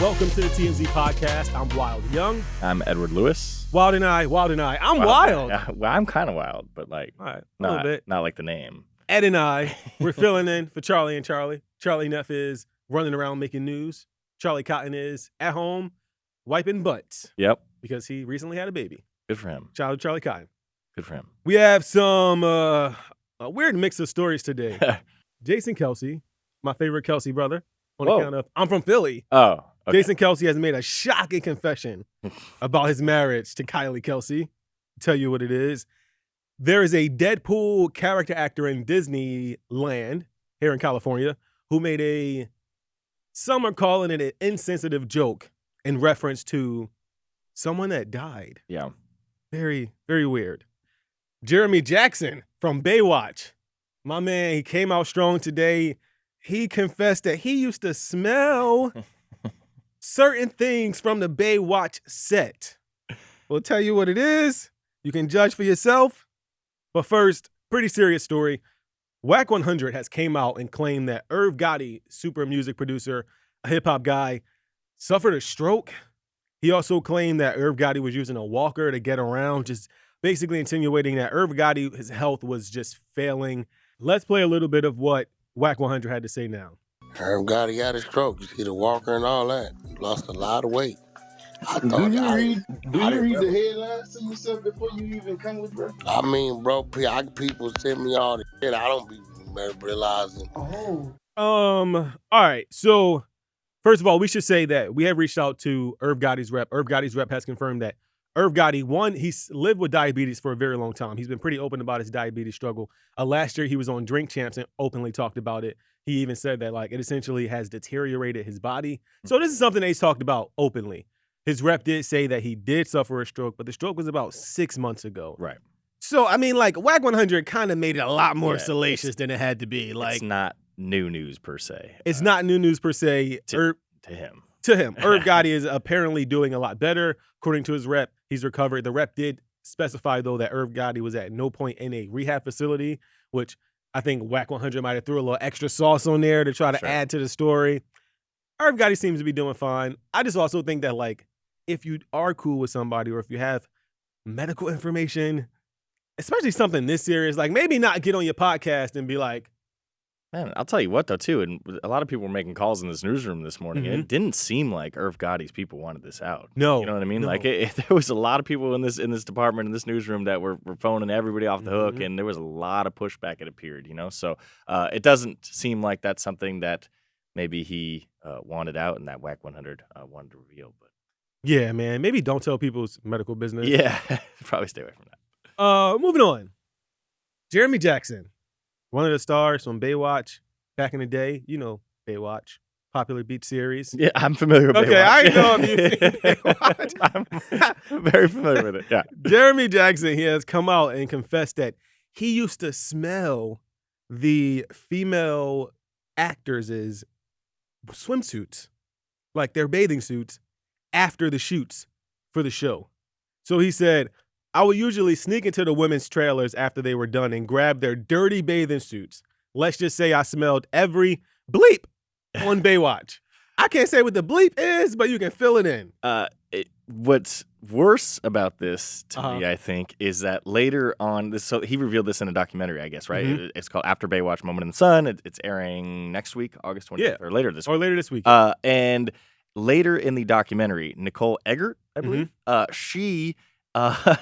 Welcome to the TMZ podcast. I'm Wyld Young. I'm Edward Lewis. Wyld and I. I'm wild. Well, I'm kind of wild, but like, All right, a little bit. Not like the name. Ed and I, we're filling in for Charlie and Charlie. Charlie Neff is running around making news. Charlie Cotton is at home wiping butts. Yep. Because he recently had a baby. Good for him. Shout out to Charlie Cotton. Good for him. We have some a weird mix of stories today. Jason Kelce, my favorite Kelce brother, on account of I'm from Philly. Oh, okay. Jason Kelce has made a shocking confession about his marriage to Kylie Kelce. Tell you what it is. There is a Deadpool character actor in Disneyland here in California who made some are calling it an insensitive joke in reference to someone that died. Yeah. Very, very weird. Jeremy Jackson from Baywatch. My man, he came out strong today. He confessed that he used to smell certain things from the Baywatch set. We'll tell you what it is. You can judge for yourself. But first, pretty serious story. Whack 100 has came out and claimed that Irv Gotti, super music producer, a hip-hop guy, suffered a stroke. He also claimed that Irv Gotti was using a walker to get around, just basically insinuating that Irv Gotti, his health was just failing. Let's play a little bit of what Whack 100 had to say now. Irv Gotti had a stroke. You see the walker and all that. He lost a lot of weight. Do you read the headlines to yourself before you even come with bro? I mean, bro, people send me all the shit. I don't be realizing. Oh. All right. So, first of all, we should say that we have reached out to Irv Gotti's rep. Irv Gotti's rep has confirmed that Irv Gotti, one, he's lived with diabetes for a very long time. He's been pretty open about his diabetes struggle. Last year, he was on Drink Champs and openly talked about it. He even said that, like, it essentially has deteriorated his body. So this is something that he's talked about openly. His rep did say that he did suffer a stroke, but the stroke was about 6 months ago. Right. So, I mean, like, Whack 100 kind of made it a lot more salacious than it had to be. Like, it's not new news per se. It's not new news per se. To him. To him. Irv Gotti is apparently doing a lot better. According to his rep, he's recovered. The rep did specify, though, that Irv Gotti was at no point in a rehab facility, which I think Whack 100 might have threw a little extra sauce on there to try to add to the story. Irv Gotti seems to be doing fine. I just also think that, like, if you are cool with somebody or if you have medical information, especially something this serious, like maybe not get on your podcast and be like, man, I'll tell you what, though, too, and a lot of people were making calls in this newsroom this morning, and it didn't seem like Irv Gotti's people wanted this out. No. You know what I mean? No. Like, there was a lot of people in this department, in this newsroom, that were phoning everybody off the hook, and there was a lot of pushback, it appeared, you know? So it doesn't seem like that's something that maybe he wanted out and that Whack 100 wanted to reveal, but. Yeah, man, maybe don't tell people's medical business. Yeah, probably stay away from that. Moving on. Jeremy Jackson, one of the stars from Baywatch back in the day. You know Baywatch, popular beach series. Yeah, I'm familiar with Baywatch. Okay, I know if you've seen Baywatch. I'm very familiar with it, yeah. Jeremy Jackson, he has come out and confessed that he used to smell the female actors' swimsuits, like their bathing suits, after the shoots for the show. So he said, I would usually sneak into the women's trailers after they were done and grab their dirty bathing suits. Let's just say I smelled every bleep on Baywatch. I can't say what the bleep is, but you can fill it in. What's worse about this to me, I think, is that later on, so he revealed this in a documentary, I guess, right? It's called After Baywatch Moment in the Sun. It's airing next week, August 20th, or later this week. Or later this week. And later in the documentary, Nicole Eggert, I believe, she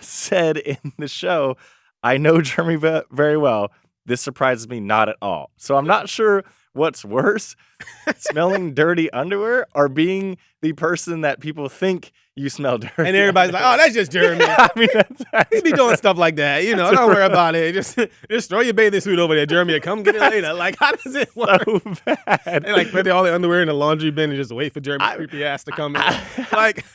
said in the show, I know Jeremy very well. This surprises me not at all. So I'm not sure what's worse, smelling dirty underwear or being the person that people think you smell dirty. And everybody's like, oh, that's just Jeremy. I mean, that's he be doing stuff like that. You know, don't worry about it. Just throw your bathing suit over there, Jeremy, and come get it later. Like, how does it work? so bad. They like put all the underwear in the laundry bin and just wait for Jeremy's creepy ass to come in. Like,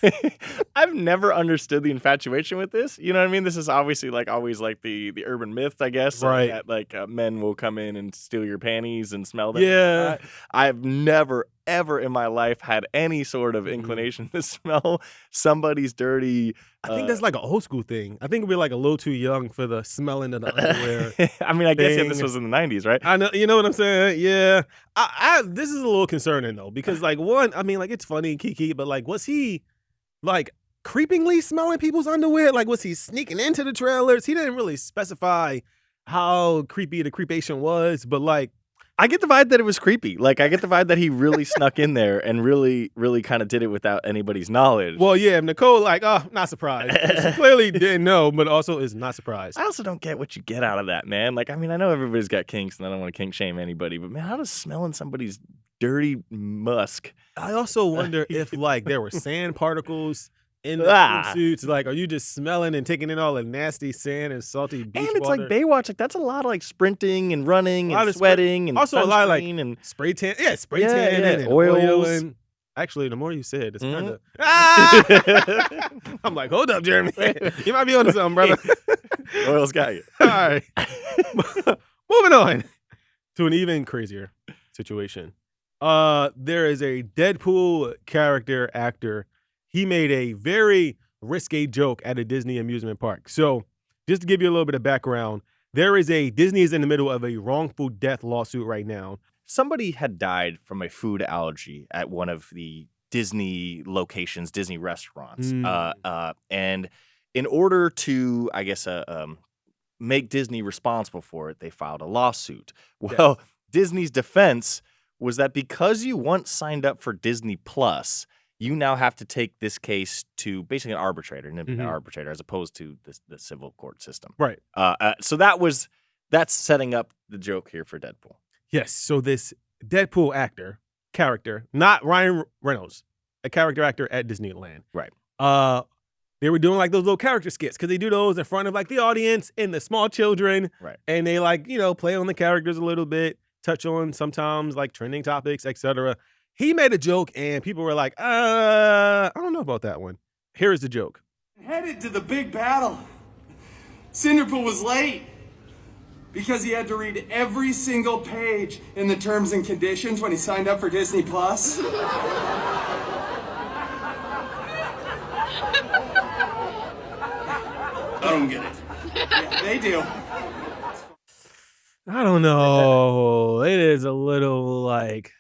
I've never understood the infatuation with this. You know what I mean? This is obviously like always like the urban myth, I guess. Right. That men will come in and steal your panties and smell them. Yeah. I've never, ever in my life had any sort of inclination to smell somebody's dirty. I think that's like an old school thing. I think we're like a little too young for the smelling of the underwear. I mean, I guess thing. this was in the 90s, right? I know, you know what I'm saying? Yeah. This is a little concerning though, because like one, I mean, like it's funny, Kiki, but like, was he like creepingly smelling people's underwear? Like, was he sneaking into the trailers? He didn't really specify how creepy the creepation was, but like, I get the vibe that it was creepy. Like, I get the vibe that he really snuck in there and really, really kind of did it without anybody's knowledge. well, yeah, Nicole, like, oh, not surprised. She clearly didn't know, but also is not surprised. I also don't get what you get out of that, man. Like, I mean, I know everybody's got kinks, and I don't want to kink shame anybody, but man, how does smelling somebody's dirty musk? I also wonder if like there were sand particles in the swimsuits. Like, are you just smelling and taking in all the nasty sand and salty beach And it's water? like Baywatch. Like, that's a lot of like sprinting and running A lot and of sweating and also a lot of like sunscreen and spray tan. Yeah, spray Yeah, tan yeah, and oils. and actually, the more you said, it's kind of. Mhm. I'm like, hold up, Jeremy. You might be onto something, brother. oils got you. All right. Moving on to an even crazier situation. There is a Deadpool character actor. He made a very risque joke at a Disney amusement park. So, just to give you a little bit of background, Disney is in the middle of a wrongful death lawsuit right now. Somebody had died from a food allergy at one of the Disney locations, Disney restaurants. And in order to, I guess, make Disney responsible for it, they filed a lawsuit. Well, Disney's defense was that because you once signed up for Disney Plus, you now have to take this case to basically an arbitrator, as opposed to the civil court system. Right. So that's setting up the joke here for Deadpool. Yes. So this Deadpool character, not Ryan Reynolds, a character actor at Disneyland. Right. They were doing like those little character skits because they do those in front of like the audience and the small children. Right. And they like, play on the characters a little bit, touch on sometimes like trending topics, etc. He made a joke and people were like, I don't know about that one. Here is the joke. Headed to the big battle. Cinderpool was late because he had to read every single page in the terms and conditions when he signed up for Disney Plus. I don't get it. Yeah, they do. I don't know. It is a little like,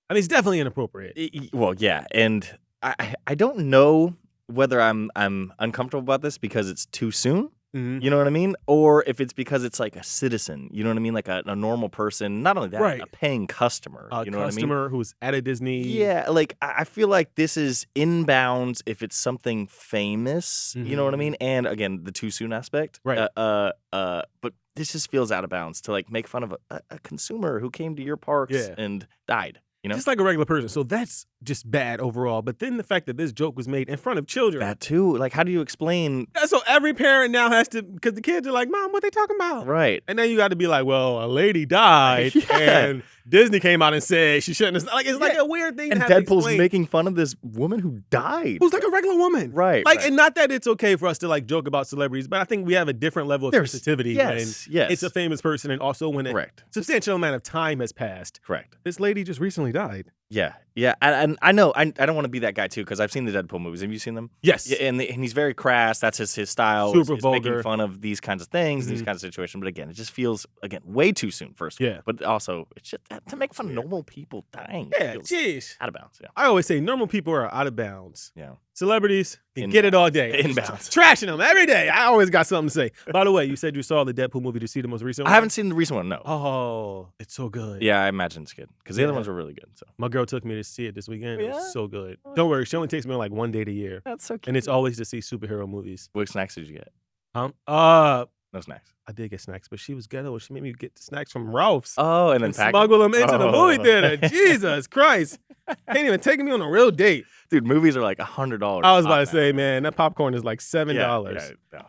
I mean, it's definitely inappropriate. Well, yeah, and I don't know whether I'm uncomfortable about this because it's too soon. Mhm. You know what I mean? Or if it's because it's like a citizen. You know what I mean? Like a normal person. Not only that, Right. a paying customer. A You know what I mean? customer who's at a Disney. Yeah, like I feel like this is inbounds if it's something famous. You know what I mean? And again, the too soon aspect. Right. But this just feels out of bounds to like make fun of a consumer who came to your parks Yeah. and died. You know? Just like a regular person. So that's just bad overall. But then the fact that this joke was made in front of children. That too. Like, how do you explain? So every parent now has to, because the kids are like, Mom, what they talking about? Right. And then you got to be like, well, a lady died, Yeah. and Disney came out and said she shouldn't have. Like, it's like a weird thing And to have to Deadpool's explain. making fun of this woman who died. Who's like a regular woman. Right. Like, right. and not that it's okay for us to like joke about celebrities, but I think we have a different level of sensitivity when yes. it's a famous person and also when a Correct. substantial amount of time has passed. Correct. This lady just recently died. Yeah. Yeah. And I know I don't want to be that guy too because I've seen the Deadpool movies. Have you seen them? Yes. Yeah, and he's very crass. That's his style. Super is vulgar. making fun of these kinds of things, these kinds of situations. But again, it just feels way too soon. First, of all. Yeah. But also, it's just to make fun of normal people dying. Yeah, feels jeez. out of bounds. Yeah. I always say normal people are out of bounds. Yeah. Celebrities can get it all day. Inbounds. Trashing them every day. I always got something to say. By the way, you said you saw the Deadpool movie. Did you see the most recent one? I haven't seen the recent one. No. Oh, it's so good. Yeah, I imagine it's good because the other Yeah. ones were really good. So My girl took me to see it this weekend. It Yeah? was so good. Don't worry, she only takes me on like one date a year. that's so cute. And it's always to see superhero movies. What snacks did you get? I No snacks. did get snacks, but she was ghetto. She made me get the snacks from Ralph's Oh, and then and pack smuggle them into the movie Oh. theater. Jesus Christ. Ain't even taking me on a real date. Dude, movies are like $100. I was about to say, man, that popcorn is like $7. Yeah.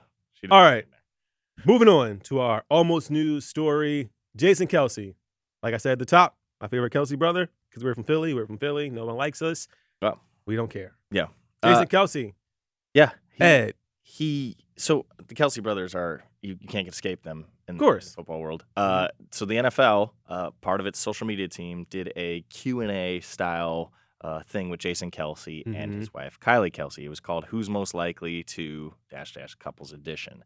All right. Moving on to our almost news story. Jason Kelce. Like I said at the top, my favorite Kelce brother, because we're from Philly. We're from Philly. No one likes us. Well, We don't care. yeah. Jason Kelce. Yeah. Ed. So the Kelce brothers are, you can't escape them in course. the football world. So the NFL, part of its social media team, did a Q&A style thing with Jason Kelce and his wife Kylie Kelce. It was called "Who's Most Likely to -- Couples Edition."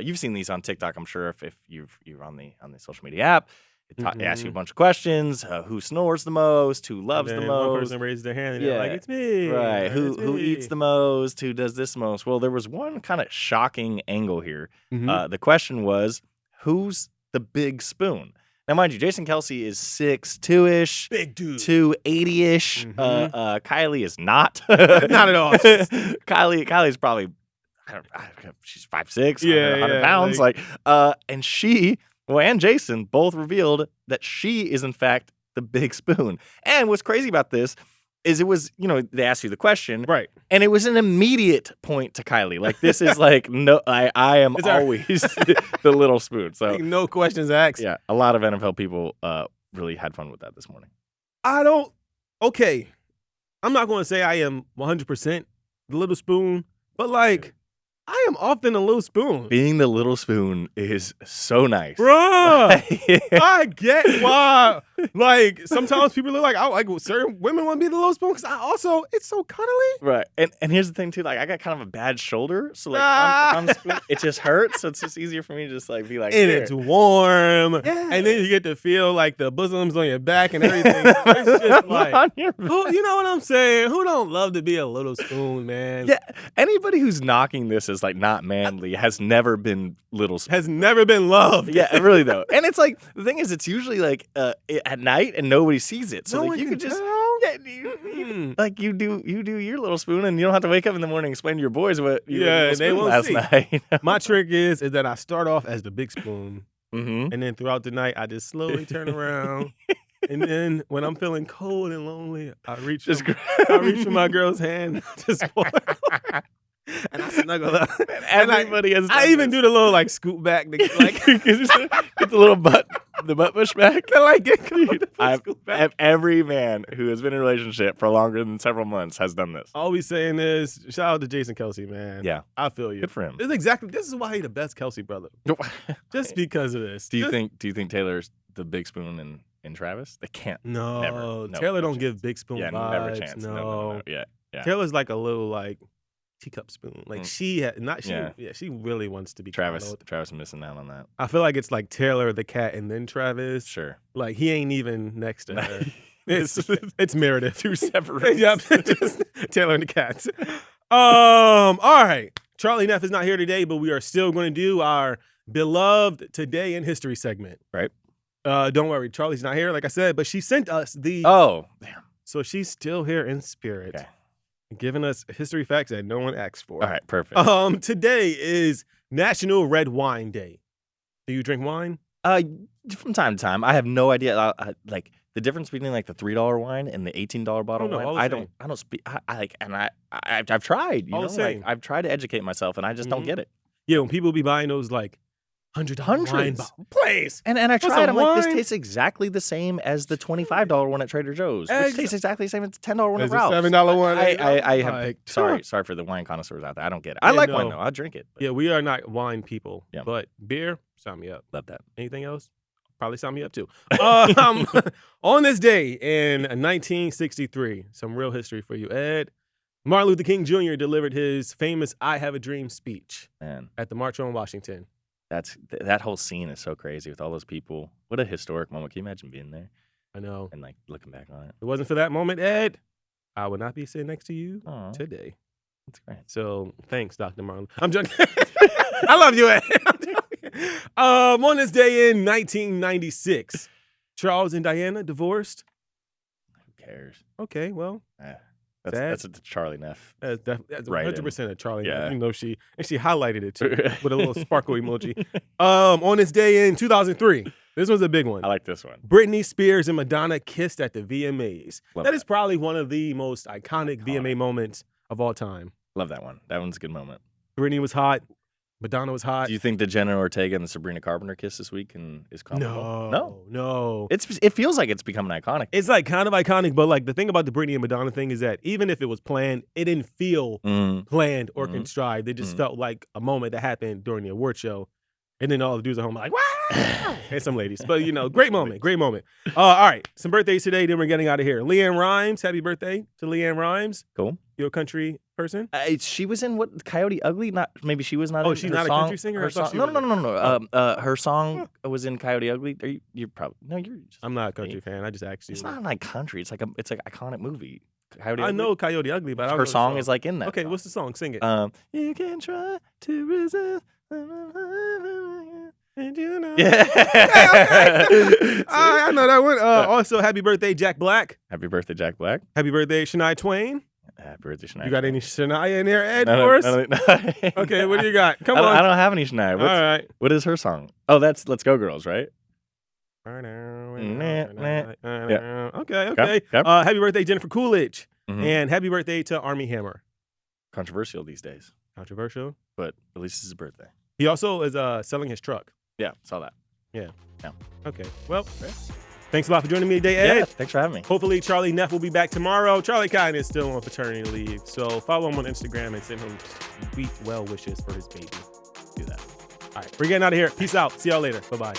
You've seen these on TikTok, I'm sure, if you're on the social media app. It asks you a bunch of questions: who snores the most, who loves the most. One person raises their hand and they're like, "It's me." Right? It's Who me. eats the most? Who does this most? Well, there was one kind of shocking angle here. The question was, who's the big spoon? Now, mind you, Jason Kelce is 6'2"-ish, Big dude, 280-ish. Kylie is not. Not at all. Kylie's probably, she's 5'6", 100 pounds. And she, and Jason both revealed that she is, in fact, the big spoon. And what's crazy about this is it was, they asked you the question. Right. And it was an immediate point to Kylie. Like, this is like, no, I am always the little spoon. So no questions asked. Yeah, a lot of NFL people really had fun with that this morning. Okay, I'm not going to say I am 100% the little spoon, but like, I am often a little spoon. Being the little spoon is so nice. Bruh, I get why. Like, sometimes people are like, certain women want to be the little spoon because it's so cuddly. Right. And here's the thing, too. Like, I got kind of a bad shoulder. So, like, if I'm spoon, it just hurts. So it's just easier for me to just, like, be like, and here. it's warm. Yeah. And then you get to feel, like, the bosoms on your back and everything. It's just like, you know what I'm saying? Who don't love to be a little spoon, man? Yeah. Anybody who's knocking this as, like, not manly has never been little spoon. Has never been loved. Yeah, really, though. And it's like, the thing is, it's usually, like, at night and nobody sees it. So, No like, one you can could just, tell? like, you do your little spoon and you don't have to wake up in the morning and explain to your boys what you Yeah, did they won't last see. night. My trick is that I start off as the big spoon. Mm-hmm. And then throughout the night, I just slowly turn around. And then when I'm feeling cold and lonely, I reach for my girl's hand. Just and I snuggle up. Everybody has. I even do the little like scoot back, like get the little butt push back. Every man who has been in a relationship for longer than several months has done this. Always saying this. Shout out to Jason Kelce, man. Yeah, I feel you. Good for him. This is why he's the best Kelce brother. Just because of this. Do you think Taylor's the big spoon in Travis? They can't. No, never. Taylor No don't chance. give big spoon Yeah, vibes. never chance. No. Yeah. Taylor's like a little like teacup spoon. Like she really wants to be Travis coddled. is missing out on that. I feel like it's like Taylor the cat and then Travis. Sure. Like he ain't even next to her. It's Meredith. Two separate. Yep. Taylor and the cats. All right. Charlie Neff is not here today, but we are still going to do our beloved Today in History segment. Right. Don't worry, Charlie's not here, like I said, but she sent us the. Oh, damn. So she's still here in spirit. Okay. Giving us history facts that no one asked for. All right, perfect. Today is National Red Wine Day. Do you drink wine? From time to time. I have no idea. Like the difference between like the $3 wine and the $18 bottle of wine. I don't speak. I've tried. You know, like, I've tried to educate myself, and I just don't get it. Yeah, when people be buying those like $100 wine bottles, please. And I What's tried. a I'm like, this wine? tastes exactly the same as the $25 one at Trader Joe's. Which tastes exactly the same as the $10 one at Is it Ralph's. $7 one? I have. Like, sorry for the wine connoisseurs out there. I don't get it. I like wine though. I drink it. But. Yeah, we are not wine people. Yeah. But beer, sign me up. Love that. Anything else? Probably sign me up too. On this day in 1963, some real history for you, Ed. Martin Luther King Jr. delivered his famous "I Have a Dream" speech at the March on Washington. That whole scene is so crazy with all those people. What a historic moment. Can you imagine being there? I know. And like looking back on it. If it wasn't for that moment, Ed, I would not be sitting next to you today. That's great. So thanks, Dr. Martin. I'm joking. I love you, Ed. On this day in 1996, Charles and Diana divorced. Who cares? Okay, well. That's a Charlie Neff. That's 100% a Charlie Neff. Yeah. You know, she highlighted it too with a little sparkle emoji. On this day in 2003, this was a big one. I like this one. Britney Spears and Madonna kissed at the VMAs. Love that is probably one of the most iconic VMA moments of all time. Love that one. That one's a good moment. Britney was hot. Madonna was hot. Do you think the Jenna Ortega and the Sabrina Carpenter kiss this week is comparable? No. It feels like it's becoming iconic. It's like kind of iconic, but like the thing about the Britney and Madonna thing is that even if it was planned, it didn't feel planned or contrived. It just felt like a moment that happened during the award show. And then all the dudes at home are like, wow! And some ladies. But, great moment. Great moment. All right. Some birthdays today, then we're getting out of here. Leanne Rhymes. Happy birthday to Leanne Rhymes. Cool. You a country person? She was in what? Coyote Ugly? Maybe she was not. Oh, in she's her not song, a country singer? Her I thought song, she no, was. no, no. Her song was in Coyote Ugly. You're probably no. You're. Just, I'm not a country fan. I just asked you. It's not like country. It's like an iconic movie. Coyote I Ugly. know Coyote Ugly, but I don't know her the song is like in that. Okay, song. what's the song? Sing it. You can try to resist. And you know. Yeah. Okay. I know that one. Also, happy birthday, Jack Black. Happy birthday, Jack Black. Happy birthday, Shania Twain. Happy birthday, Shania. You got any Shania in there, Ed, No, for us? no. Okay, what do you got? Come on. I don't have any Shania. All right. What is her song? Oh, that's Let's Go Girls, right? Okay. Okay. Happy birthday, Jennifer Coolidge. Mhm. And happy birthday to Armie Hammer. Controversial these days, Controversial. but at least it's his birthday. He also is selling his truck. Yeah, saw that. Okay. Well, thanks a lot for joining me today, Ed. Yeah, thanks for having me. Hopefully, Charlie Neff will be back tomorrow. Charlie Kine is still on paternity leave. So follow him on Instagram and send him sweet well wishes for his baby. Do that. All right. We're getting out of here. Peace out. See y'all later. Bye-bye.